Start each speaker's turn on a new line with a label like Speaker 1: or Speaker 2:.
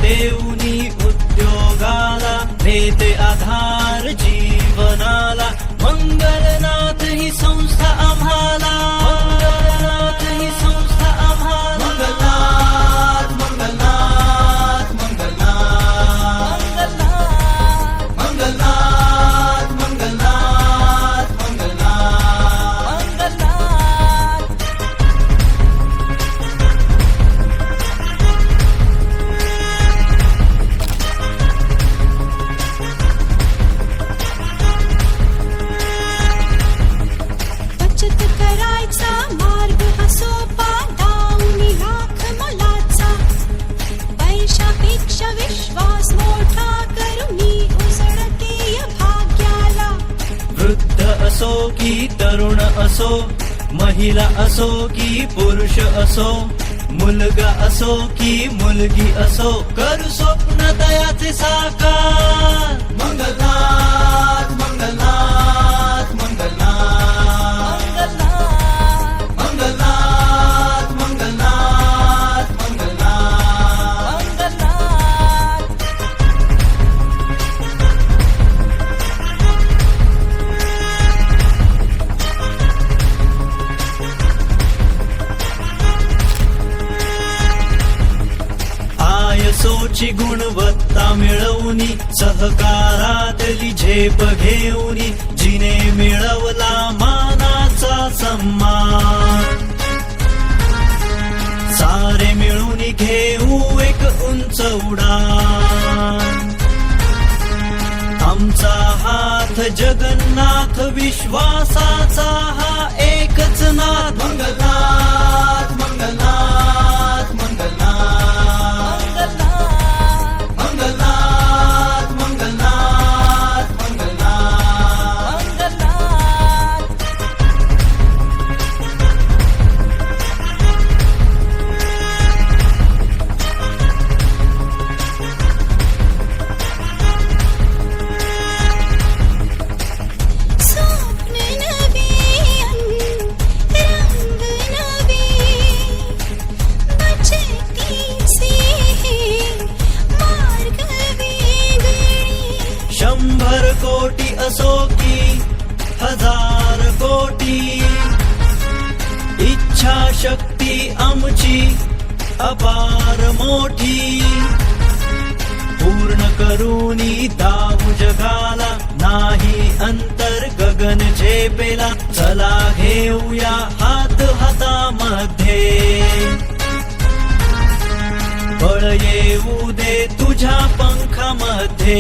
Speaker 1: घेऊनी उद्योगाला देते आधार जीवनाला मंगलनाथ ही संस्था आम्हाला मंगलनाथ ही संस्था आम्हाला मंगलनाथ मंगलनाथ मंगलनाथ मंगलनाथ मंगलनाथ मंगलनाथ मंगलनाथ
Speaker 2: बचत करायचा मार्ग हा सोपा दावणी लाख मोलाचा पैशापेक्षा विश्वास मोठा करुणी उसळते या भाग्याला
Speaker 1: वृद्ध असो की तरुण असो महिला असो की पुरुष असो मुलगा असो की मुलगी असो करू स्वप्न दयाचे साकार मंगलनाथ मंगलनाथ मंगलनाथ मंगलनाथ मंगलनाथ मंगलनाथ आयसोची गुणवत्ता मिळवून सहकारातली झेप घेऊन जिने मिळवला मानाचा सन्मान सारे मिळून घेऊ एक उंच उडान आमचा हात जगन्नाथ विश्वासाचा हा एकच नाथ मंगलनाथ मंगलनाथ मंगलनाथ मंगलनाथ मंगलनाथ मंगलनाथ
Speaker 2: स्वप्न नवे रंग नवे बचतीचे मार्ग वेगळे
Speaker 1: 100 कोटी असो की 1000 कोटी इच्छा शक्ती आमची अपार मोठी पूर्ण करूनी दाऊ जगाला नाही अंतर गगन झेपेला चला घेऊया हात हातामध्ये बळ येऊ दे तुझ्या पंखामध्ये